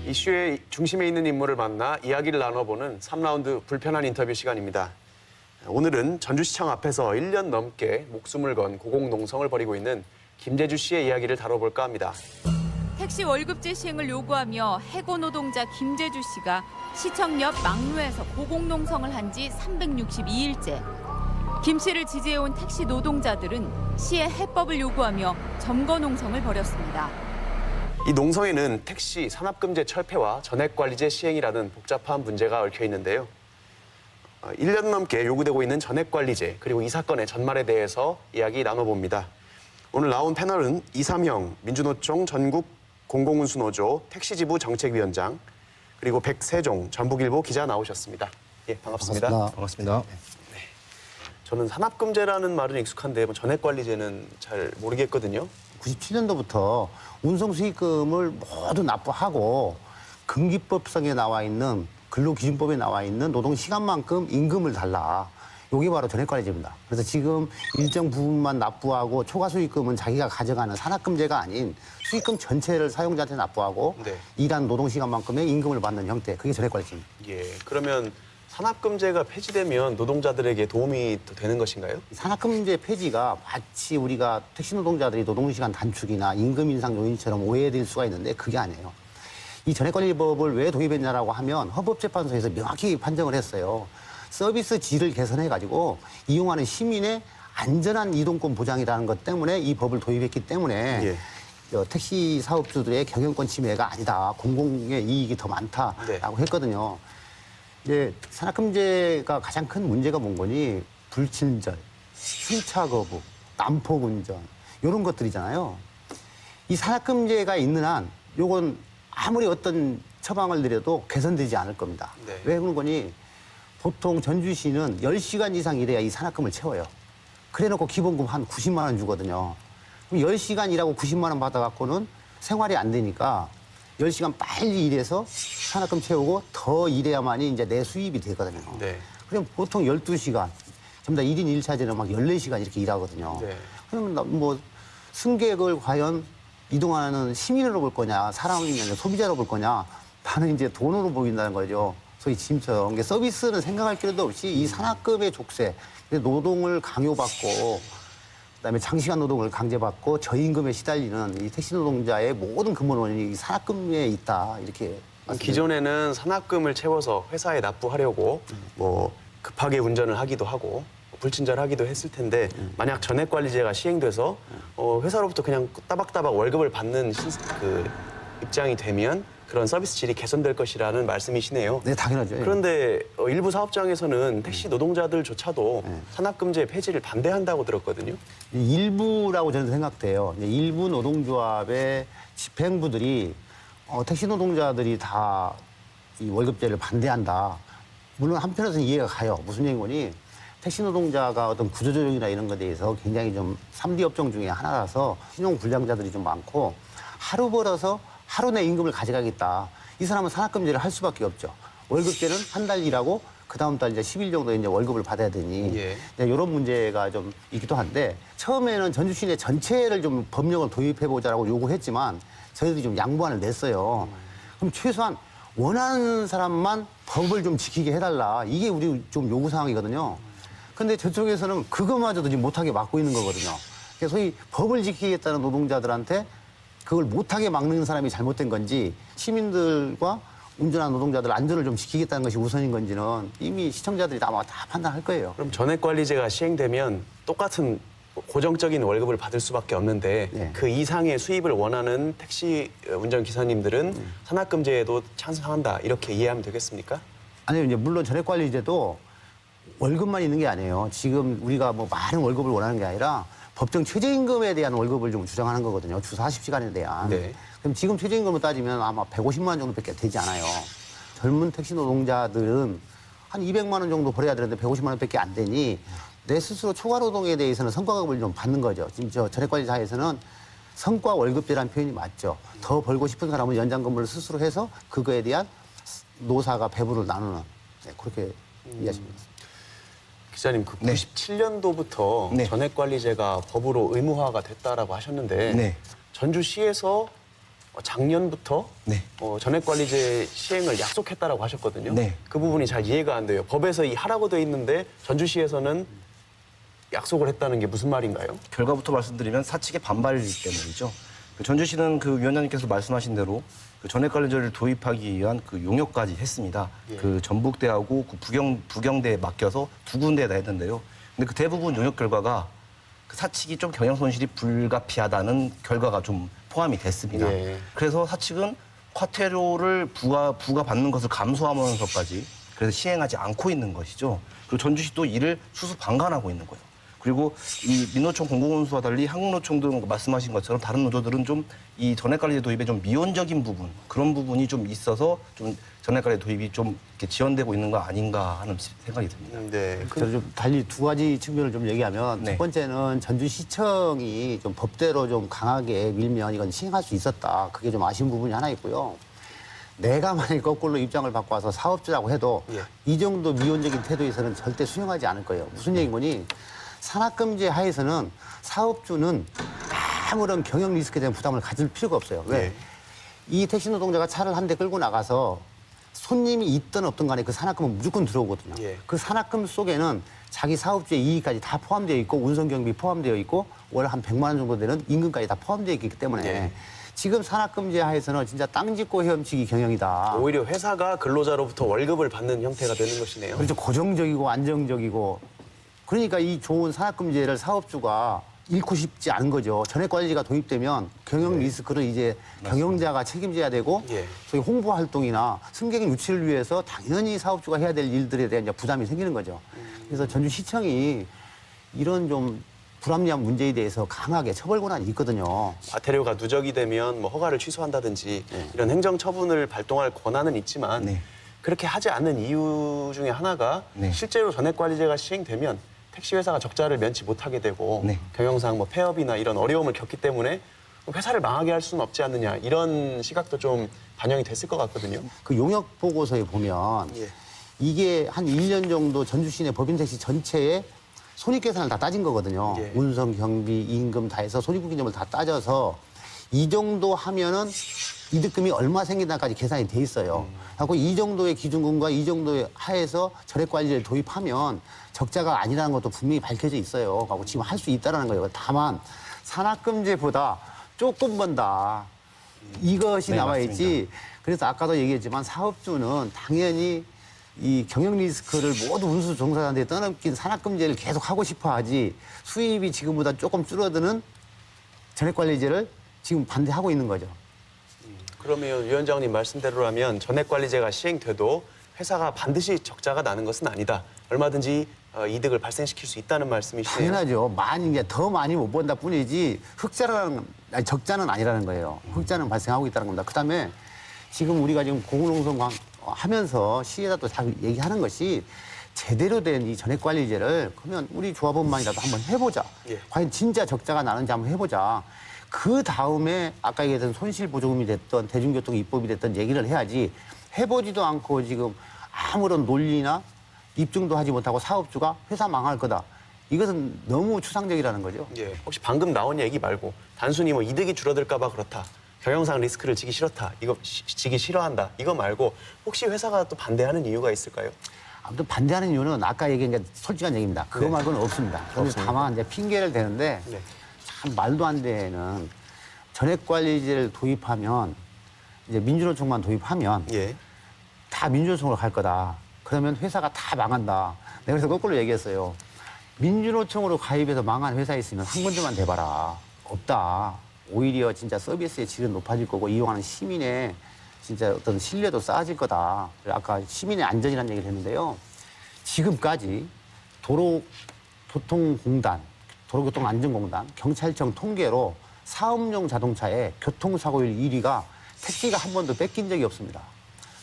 이슈의 중심에 있는 인물을 만나 이야기를 나눠보는 3라운드 불편한 인터뷰 시간입니다. 오늘은 전주시청 앞에서 1년 넘게 목숨을 건 고공농성을 벌이고 있는 김재주 씨의 이야기를 다뤄볼까 합니다. 택시 월급제 시행을 요구하며 해고 노동자 김재주 씨가 시청 옆 막루에서 고공농성을 한 지 362일째. 김 씨를 지지해온 택시 노동자들은 시의 해법을 요구하며 점거 농성을 벌였습니다. 이 농성에는 택시 산업금제 철폐와 전액관리제 시행이라는 복잡한 문제가 얽혀 있는데요. 1년 넘게 요구되고 있는 전액관리제 그리고 이 사건의 전말에 대해서 이야기 나눠봅니다. 오늘 나온 패널은 이삼형 민주노총 전국 공공운수노조 택시지부 정책위원장 그리고 백세종 전북일보 기자 나오셨습니다. 예, 반갑습니다. 반갑습니다. 네. 저는 산업금제라는 말은 익숙한데 전액관리제는 잘 모르겠거든요. 97년도부터 운송 수익금을 모두 납부하고 금기법상에 나와 있는 근로기준법에 나와 있는 노동 시간만큼 임금을 달라. 이게 바로 전액관리제입니다. 그래서 지금 일정 부분만 납부하고 초과 수익금은 자기가 가져가는 산업금제가 아닌 수익금 전체를 사용자한테 납부하고 네. 일한 노동 시간만큼의 임금을 받는 형태. 그게 전액관리제입니다. 예, 그러면 산업금제가 폐지되면 노동자들에게 도움이 또 되는 것인가요? 산업금제 폐지가 마치 우리가 택시 노동자들이 노동시간 단축이나 임금 인상 요인처럼 오해될 수가 있는데 그게 아니에요. 이 전액관리법을 왜 도입했냐라고 하면 헌법재판소에서 명확히 판정을 했어요. 서비스 질을 개선해가지고 이용하는 시민의 안전한 이동권 보장이라는 것 때문에 이 법을 도입했기 때문에 택시 사업주들의 경영권 침해가 아니다. 공공의 이익이 더 많다라고 했거든요. 이제 산업금제가 가장 큰 문제가 뭔 거니 불친절, 승차 거부, 난폭 운전 이런 것들이잖아요. 이 산업금제가 있는 한 요건 아무리 어떤 처방을 내려도 개선되지 않을 겁니다. 네. 왜 그런 거니 보통 전주시는 10시간 이상 일해야 이 산업금을 채워요. 그래놓고 기본금 한 90만 원 주거든요. 그럼 10시간 일하고 90만 원 받아갖고는 생활이 안 되니까 10시간 빨리 일해서 산업금 채우고 더 일해야만이 이제 내 수입이 되거든요. 네. 그럼 보통 12시간, 전부 다 1인 1차제는 막 14시간 이렇게 일하거든요. 네. 그러면 뭐 승객을 과연 이동하는 시민으로 볼 거냐, 사람이냐, 소비자로 볼 거냐, 나는 이제 돈으로 보인다는 거죠. 소위 짐처럼. 그러니까 서비스는 생각할 필요도 없이 이 산업금의 족쇄, 노동을 강요받고 그다음에 장시간 노동을 강제받고 저임금에 시달리는 이 택시 노동자의 모든 근본 원인이 이 산업금에 있다 이렇게. 기존에는 산업금을 채워서 회사에 납부하려고 뭐 급하게 운전을 하기도 하고 불친절하기도 했을 텐데 만약 전액관리제가 시행돼서 회사로부터 그냥 따박따박 월급을 받는 그 입장이 되면 그런 서비스 질이 개선될 것이라는 말씀이시네요. 네, 당연하죠. 그런데 일부 사업장에서는 택시 노동자들조차도 산업금제 폐지를 반대한다고 들었거든요. 일부라고 저는 생각돼요. 일부 노동조합의 집행부들이 택시 노동자들이 다 이 월급제를 반대한다. 물론 한편에서는 이해가 가요. 무슨 얘기인 거니? 택시 노동자가 어떤 구조조정이나 이런 것에 대해서 굉장히 좀 3D 업종 중에 하나라서 신용 불량자들이 좀 많고 하루 벌어서 하루 내 임금을 가져가겠다. 이 사람은 산업금제를 할 수밖에 없죠. 월급제는 한 달 일하고 그 다음 달 이제 10일 정도 이제 월급을 받아야 되니 이런 문제가 좀 있기도 한데 처음에는 전주시 내 전체를 좀 법령을 도입해보자라고 요구했지만 저희들이 좀 양보안을 냈어요. 그럼 최소한 원하는 사람만 법을 좀 지키게 해달라. 이게 우리 좀 요구사항이거든요. 근데 저쪽에서는 그거마저도 지금 못하게 막고 있는 거거든요. 그래서 소위 법을 지키겠다는 노동자들한테 그걸 못하게 막는 사람이 잘못된 건지 시민들과 운전하는 노동자들 안전을 좀 지키겠다는 것이 우선인 건지는 이미 시청자들이 아마 다 판단할 거예요. 그럼 전액관리제가 시행되면 똑같은 고정적인 월급을 받을 수밖에 없는데 그 이상의 수입을 원하는 택시 운전기사님들은 산업금제에도 찬성한다 이렇게 이해하면 되겠습니까? 아니요. 이제 물론 전액관리제도 월급만 있는 게 아니에요. 지금 우리가 뭐 많은 월급을 원하는 게 아니라 법정 최저임금에 대한 월급을 좀 주장하는 거거든요. 주 40시간에 대한. 그럼 지금 최저임금을 따지면 아마 150만 원 정도밖에 되지 않아요. 젊은 택시 노동자들은 한 200만 원 정도 벌어야 되는데 150만 원밖에 안 되니 내 스스로 초과 노동에 대해서는 성과급을 좀 받는 거죠. 지금 저 전액관리사에서는 성과 월급제라는 표현이 맞죠. 더 벌고 싶은 사람은 연장 근무를 스스로 해서 그거에 대한 노사가 배분을 나누는 그렇게 이해하시면 됩니다. 기자님, 그 97년도부터 전액관리제가 법으로 의무화가 됐다라고 하셨는데 전주시에서 작년부터 네. 전액관리제 시행을 약속했다라고 하셨거든요. 네. 그 부분이 잘 이해가 안 돼요. 법에서 이 하라고 돼 있는데 전주시에서는 약속을 했다는 게 무슨 말인가요? 결과부터 말씀드리면 사측의 반발이기 때문이죠. 전주시는 그 위원장님께서 말씀하신 대로 그 전액관리제를 도입하기 위한 그 용역까지 했습니다. 예. 그 전북대하고 그 부경대에 맡겨서 두 군데에다 했는데요. 근데 그 대부분 용역 결과가 그 사측이 좀 경영 손실이 불가피하다는 결과가 좀 포함이 됐습니다. 예. 그래서 사측은 과태료를 부과받는 것을 감수하면서까지 그래서 시행하지 않고 있는 것이죠. 그리고 전주시도 이를 수수방관하고 있는 거예요. 그리고 이 민노총 공공운수와 달리 한국노총 등 말씀하신 것처럼 다른 노조들은 좀 이 전액관리제 도입에 좀 미온적인 부분 그런 부분이 좀 있어서 좀 전액관리 도입이 좀 이렇게 지연되고 있는 거 아닌가 하는 생각이 듭니다. 네. 저는 좀 달리 두 가지 측면을 좀 얘기하면 네. 첫 번째는 전주시청이 좀 법대로 좀 강하게 밀면 이건 시행할 수 있었다. 그게 좀 아쉬운 부분이 하나 있고요. 내가 만약에 거꾸로 입장을 바꿔서 사업주라고 해도 예. 이 정도 미온적인 태도에서는 절대 수용하지 않을 거예요. 무슨 얘기인 거니? 산악금지 하에서는 사업주는 아무런 경영 리스크에 대한 부담을 가질 필요가 없어요. 왜? 예. 이 택시 노동자가 차를 한 대 끌고 나가서 손님이 있든 없든 간에 그 산악금은 무조건 들어오거든요. 예. 그 산악금 속에는 자기 사업주의 이익까지 다 포함되어 있고 운송경비 포함되어 있고 월 한 100만 원 정도 되는 임금까지 다 포함되어 있기 때문에 예. 지금 산악금지 하에서는 진짜 땅 짓고 헤엄치기 경영이다. 오히려 회사가 근로자로부터 월급을 받는 형태가 되는 것이네요. 그렇죠. 고정적이고 안정적이고. 그러니까 이 좋은 산악금지를 사업주가 잃고 싶지 않은 거죠. 전액관리제가 도입되면 경영 리스크를 이제 경영자가 책임져야 되고 예. 소위 홍보 활동이나 승객 유치를 위해서 당연히 사업주가 해야 될 일들에 대한 이제 부담이 생기는 거죠. 그래서 전주시청이 이런 좀 불합리한 문제에 대해서 강하게 처벌 권한이 있거든요. 과태료가 누적이 되면 뭐 허가를 취소한다든지 이런 행정 처분을 발동할 권한은 있지만 네. 그렇게 하지 않는 이유 중에 하나가 네. 실제로 전액관리제가 시행되면 택시 회사가 적자를 면치 못하게 되고 네. 경영상 뭐 폐업이나 이런 어려움을 겪기 때문에 회사를 망하게 할 수는 없지 않느냐 이런 시각도 좀 반영이 됐을 것 같거든요. 그 용역 보고서에 보면 예. 이게 한 1년 정도 전주시 내 법인택시 전체에 손익계산을 다 따진 거거든요. 예. 운송, 경비, 임금 다 해서 손익분기점을 다 따져서 이 정도 하면은 이득금이 얼마 생긴다까지 계산이 돼 있어요. 하고 이 정도의 기준금과 이 정도의 하에서 전액관리를 도입하면 적자가 아니라는 것도 분명히 밝혀져 있어요. 하고 지금 할 수 있다는 거예요. 다만 산악금제보다 조금 번다. 이것이 네, 나와 맞습니다. 있지. 그래서 아까도 얘기했지만 사업주는 당연히 이 경영 리스크를 모두 운수 종사자한테 떠넘긴 산악금제를 계속 하고 싶어 하지 수입이 지금보다 조금 줄어드는 전액관리제를 지금 반대하고 있는 거죠. 그러면 위원장님 말씀대로라면 전액관리제가 시행돼도 회사가 반드시 적자가 나는 것은 아니다. 얼마든지 이득을 발생시킬 수 있다는 말씀이시네요. 당연하죠. 많이 이제 더 많이 못 번다 뿐이지 적자는 아니라는 거예요. 흑자는 발생하고 있다는 겁니다. 그다음에 지금 우리가 지금 공공농성 하면서 시에다도 잘 얘기하는 것이 제대로 된 이 전액관리제를 그러면 우리 조합원만이라도 한번 해보자. 예. 과연 진짜 적자가 나는지 한번 해보자. 그 다음에 아까 얘기했던 손실보조금이 됐던 대중교통 입법이 됐던 얘기를 해야지 해보지도 않고 지금 아무런 논리나 입증도 하지 못하고 사업주가 회사 망할 거다. 이것은 너무 추상적이라는 거죠. 예. 혹시 방금 나온 얘기 말고 단순히 뭐 이득이 줄어들까 봐 그렇다. 경영상 리스크를 지기 싫다. 이거 지기 싫어한다. 이거 말고 혹시 회사가 또 반대하는 이유가 있을까요? 아무튼 반대하는 이유는 아까 얘기한 게 솔직한 얘기입니다. 그거 네. 말고는 없습니다. 그런데 다만 이제 핑계를 대는데 네. 참 말도 안 되는 전액관리제를 도입하면 이제 민주노총만 도입하면 예. 다 민주노총으로 갈 거다. 그러면 회사가 다 망한다. 내가 그래서 거꾸로 얘기했어요. 민주노총으로 가입해서 망한 회사 있으면 한 군데만 대봐라. 없다. 오히려 진짜 서비스의 질은 높아질 거고 이용하는 시민의 진짜 어떤 신뢰도 쌓아질 거다. 아까 시민의 안전이라는 얘기를 했는데요. 지금까지 도로교통공단, 도로교통안전공단, 경찰청 통계로 사업용 자동차의 교통사고율 1위가 택시가 한 번도 뺏긴 적이 없습니다.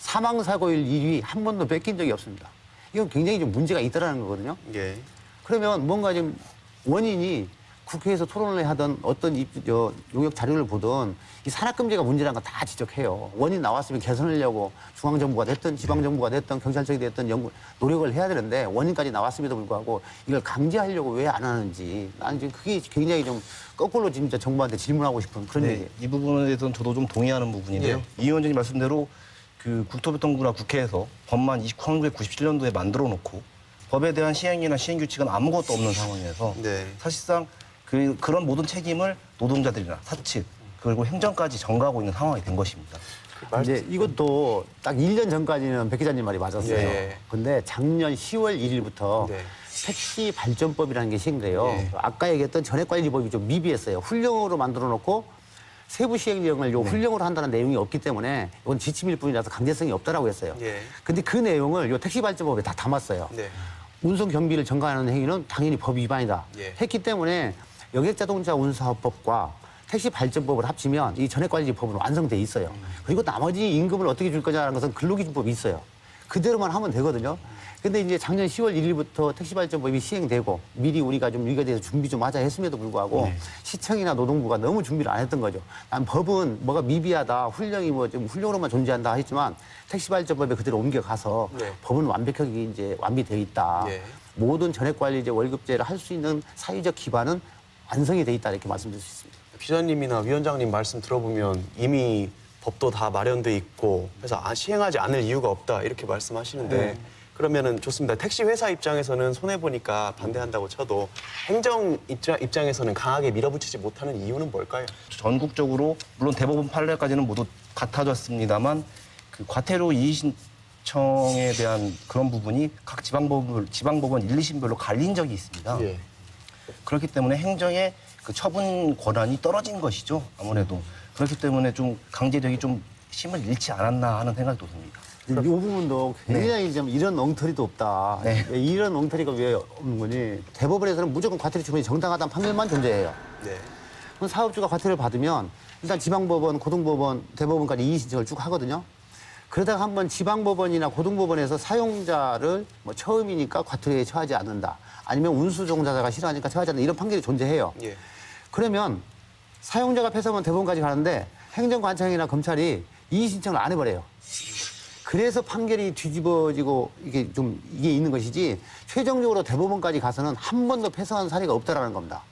사망사고율 1위 한 번도 뺏긴 적이 없습니다. 이건 굉장히 좀 문제가 있다라는 거거든요. 예. 그러면 뭔가 좀 원인이 국회에서 토론을 하던 어떤 용역 자료를 보던 이 산악금지가 문제라는 거 다 지적해요. 원인 나왔으면 개선하려고 중앙정부가 됐든 지방정부가 됐든 경찰청이 됐든 노력을 해야 되는데 원인까지 나왔음에도 불구하고 이걸 강제하려고 왜 안 하는지 나는 지금 그게 굉장히 좀 거꾸로 진짜 정부한테 질문하고 싶은 그런 얘기예요. 이 부분에 대해서는 저도 좀 동의하는 부분인데요. 이 위원장님 말씀대로 그 국토교통부나 국회에서 법만 1997년도에 만들어 놓고 법에 대한 시행이나 시행규칙은 아무것도 없는 상황이어서 네. 사실상 그런 모든 책임을 노동자들이나 사측 그리고 행정까지 전가하고 있는 상황이 된 것입니다. 이제 이것도 딱 1년 전까지는 백 기자님 말이 맞았어요. 예. 근데 작년 10월 1일부터 네. 택시 발전법이라는 게 시행돼요. 아까 얘기했던 전액관리법이 좀 미비했어요. 훈령으로 만들어 놓고 세부 시행령을 훈령으로 한다는 내용이 없기 때문에 이건 지침일 뿐이라서 강제성이 없다라고 했어요. 예. 근데 그 내용을 요 택시 발전법에 다 담았어요. 네. 운송 경비를 전가하는 행위는 당연히 법 위반이다. 예. 했기 때문에 여객자동차 운수사업법과 택시 발전법을 합치면 이 전액관리법은 완성돼 있어요. 그리고 나머지 임금을 어떻게 줄 거냐는 것은 근로기준법이 있어요. 그대로만 하면 되거든요. 근데 이제 작년 10월 1일부터 택시 발전법이 시행되고 미리 우리가 좀 이거에 대해서 준비 좀 하자 했음에도 불구하고 시청이나 노동부가 너무 준비를 안 했던 거죠. 난 법은 뭐가 미비하다, 훈령이 뭐 좀 훈령으로만 존재한다 했지만 택시 발전법에 그대로 옮겨가서 네. 법은 완벽하게 이제 완비되어 있다. 예. 모든 전액관리제 월급제를 할 수 있는 사회적 기반은 완성이 돼 있다 이렇게 말씀드릴 수 있습니다. 기자님이나 위원장님 말씀 들어보면 이미 법도 다 마련돼 있고 그래서 시행하지 않을 이유가 없다 이렇게 말씀하시는데 네. 그러면은 좋습니다. 택시 회사 입장에서는 손해 보니까 반대한다고 쳐도 행정 입장에서는 강하게 밀어붙이지 못하는 이유는 뭘까요? 전국적으로 물론 대법원 판례까지는 모두 같아졌습니다만 그 과태료 이의 신청에 대한 그런 부분이 각 지방법원 1, 2심별로 갈린 적이 있습니다. 예. 그렇기 때문에 행정의 그 처분 권한이 떨어진 것이죠. 아무래도 그렇기 때문에 좀 강제력이 좀 힘을 잃지 않았나 하는 생각도 듭니다. 이 부분도 굉장히 좀 이런 엉터리도 없다. 네. 이런 엉터리가 왜 없는 거니? 대법원에서는 무조건 과태료 처분이 정당하다는 판결만 존재해요. 네. 그럼 사업주가 과태료를 받으면 일단 지방법원, 고등법원, 대법원까지 이의 신청을 쭉 하거든요. 그러다가 한번 지방법원이나 고등법원에서 사용자를 뭐 처음이니까 과태료에 처하지 않는다. 아니면 운수 종사자가 싫어하니까 처하지 않는다. 이런 판결이 존재해요. 예. 그러면 사용자가 패소하면 대법원까지 가는데 행정관청이나 검찰이 이의 신청을 안 해버려요. 그래서 판결이 뒤집어지고 이게 있는 것이지 최종적으로 대법원까지 가서는 한 번도 패소한 사례가 없다라는 겁니다.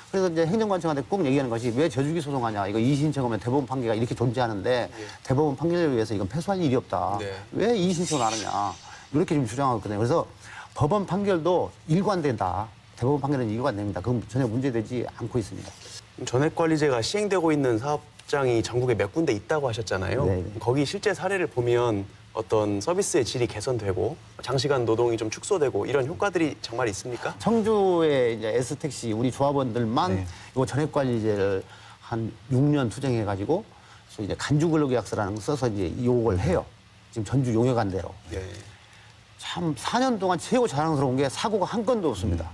그래서 이제 행정관청한테 꼭 얘기하는 것이 왜 저주기 소송하냐. 이거 이의 신청하면 대법원 판결가 이렇게 존재하는데 대법원 판결을 위해서 이건 패소할 일이 없다. 네. 왜 이의 신청을 안 하냐. 이렇게 좀 주장하거든요. 그래서 법원 판결도 일관된다. 대법원 판결은 일관됩니다. 그건 전혀 문제되지 않고 있습니다. 전액관리제가 시행되고 있는 사업장이 전국에 몇 군데 있다고 하셨잖아요. 네. 거기 실제 사례를 보면 어떤 서비스의 질이 개선되고 장시간 노동이 좀 축소되고 이런 효과들이 정말 있습니까? 청주의 이제 S택시 우리 조합원들만 이거 전액관리제를 한 6년 투쟁해가지고 소위 이제 간주근로계약서라는 거 써서 이제 이용을 해요. 지금 전주 용역한 대로. 네. 참 4년 동안 최고 자랑스러운 게 사고가 한 건도 없습니다.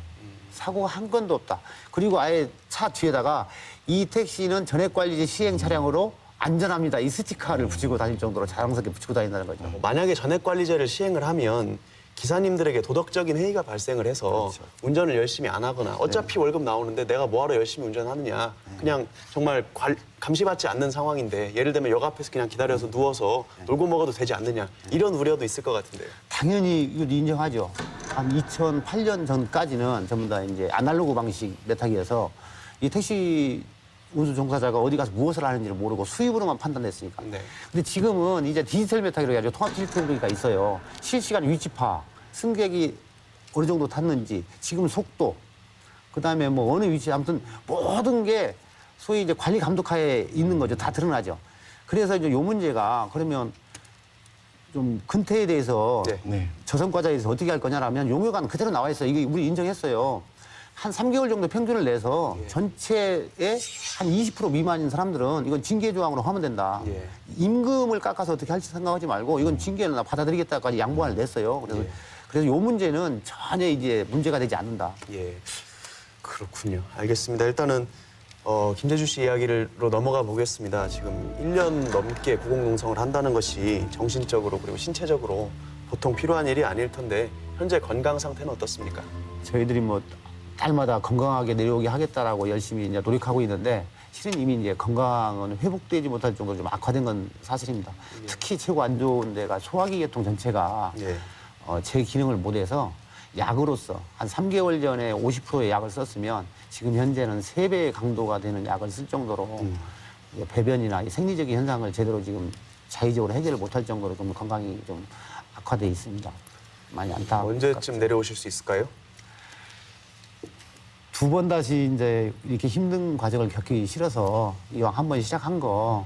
사고가 한 건도 없다. 그리고 아예 차 뒤에다가 이 택시는 전액관리제 시행 차량으로 안전합니다. 이 스티커를 붙이고 다닐 정도로 자랑스럽게 붙이고 다닌다는 거죠. 만약에 전액관리제를 시행을 하면 기사님들에게 도덕적인 해이가 발생을 해서 운전을 열심히 안 하거나 어차피 월급 나오는데 내가 뭐하러 열심히 운전하느냐. 그냥 정말 감시받지 않는 상황인데 예를 들면 역 앞에서 그냥 기다려서 누워서 놀고 먹어도 되지 않느냐. 이런 우려도 있을 것 같은데요. 당연히 이걸 인정하죠. 한 2008년 전까지는 전부 다 이제 아날로그 방식 메타기에서 이 택시 운수 종사자가 어디 가서 무엇을 하는지를 모르고 수입으로만 판단했으니까. 네. 근데 지금은 이제 디지털 메타기로 해가지고 통합 디지털기가 있어요. 실시간 위치파, 승객이 어느 정도 탔는지, 지금 속도, 그 다음에 뭐 어느 위치, 아무튼 모든 게 소위 이제 관리 감독하에 있는 거죠. 다 드러나죠. 그래서 이제 요 문제가 그러면 좀 근태에 대해서 네. 저성과자에 대해서 어떻게 할 거냐라면 용역안 그대로 나와 있어요. 이게 우리 인정했어요. 한 3개월 정도 평균을 내서 전체의 한 20% 미만인 사람들은 이건 징계 조항으로 하면 된다. 예. 임금을 깎아서 어떻게 할지 생각하지 말고 이건 징계는 나 받아들이겠다까지 양보안을 냈어요. 그래서 요 문제는 전혀 이제 문제가 되지 않는다. 예, 그렇군요. 알겠습니다. 일단은 김재주 씨 이야기로 넘어가 보겠습니다. 지금 1년 넘게 고공농성을 한다는 것이 정신적으로 그리고 신체적으로 보통 필요한 일이 아닐 텐데 현재 건강 상태는 어떻습니까? 저희들이 뭐 달마다 건강하게 내려오게 하겠다라고 열심히 이제 노력하고 있는데 실은 이미 이제 건강은 회복되지 못할 정도로 좀 악화된 건 사실입니다. 특히 최고 안 좋은 데가 소화기 계통 전체가 예. 제 기능을 못해서 약으로서 한 3개월 전에 50%의 약을 썼으면 지금 현재는 3배의 강도가 되는 약을 쓸 정도로 이제 배변이나 이 생리적인 현상을 제대로 지금 자의적으로 해결을 못할 정도로 좀 건강이 좀 악화돼 있습니다. 많이 안타깝습니다. 언제쯤 내려오실 수 있을까요? 2번 다시 이제 이렇게 힘든 과정을 겪기 싫어서 이왕 한 번 시작한 거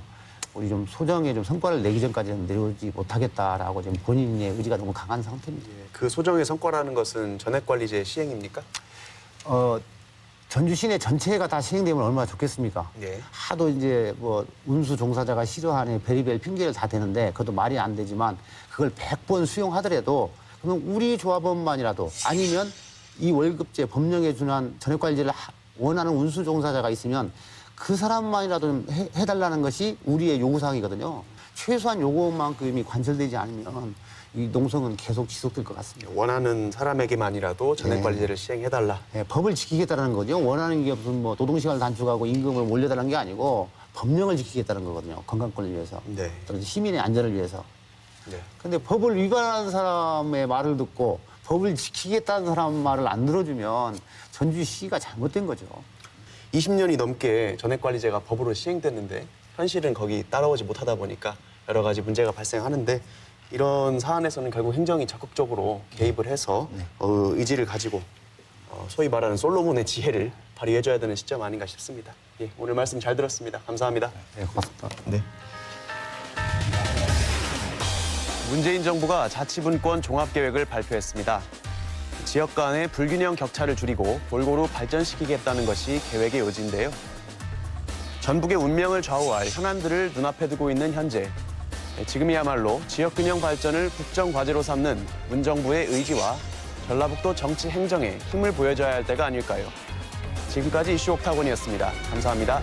우리 좀 소정의 좀 성과를 내기 전까지는 내려오지 못하겠다라고 지금 본인의 의지가 너무 강한 상태입니다. 예. 그 소정의 성과라는 것은 전액관리제 시행입니까? 전주 시내 전체가 다 시행되면 얼마나 좋겠습니까? 예. 하도 이제 뭐 운수 종사자가 싫어하는 베리벨 핑계를 다 대는데 그것도 말이 안 되지만 그걸 100번 수용하더라도 그러면 우리 조합원만이라도 아니면 이 월급제 법령에 준한 전액관리제를 원하는 운수 종사자가 있으면 그 사람만이라도 좀 해달라는 것이 우리의 요구사항이거든요. 최소한 요것만큼이 관철되지 않으면 이 농성은 계속 지속될 것 같습니다. 원하는 사람에게만이라도 전액관리제를 시행해달라. 네, 법을 지키겠다는 거죠. 원하는 게 무슨 뭐 노동시간을 단축하고 임금을 올려달라는 게 아니고 법령을 지키겠다는 거거든요. 건강권을 위해서. 네. 또는 시민의 안전을 위해서. 네. 근데 법을 위반하는 사람의 말을 듣고 법을 지키겠다는 사람 말을 안 들어주면 전주시가 잘못된 거죠. 20년이 넘게 전액관리제가 법으로 시행됐는데 현실은 거기 따라오지 못하다 보니까 여러 가지 문제가 발생하는데 이런 사안에서는 결국 행정이 적극적으로 개입을 해서 의지를 가지고 소위 말하는 솔로몬의 지혜를 발휘해줘야 되는 시점 아닌가 싶습니다. 예, 오늘 말씀 잘 들었습니다. 감사합니다. 네, 고맙습니다. 네. 문재인 정부가 자치분권 종합계획을 발표했습니다. 지역 간의 불균형 격차를 줄이고 골고루 발전시키겠다는 것이 계획의 요지인데요. 전북의 운명을 좌우할 현안들을 눈앞에 두고 있는 현재, 지금이야말로 지역균형 발전을 국정과제로 삼는 문정부의 의지와 전라북도 정치 행정에 힘을 보여줘야 할 때가 아닐까요? 지금까지 이슈 옥타곤이었습니다. 감사합니다.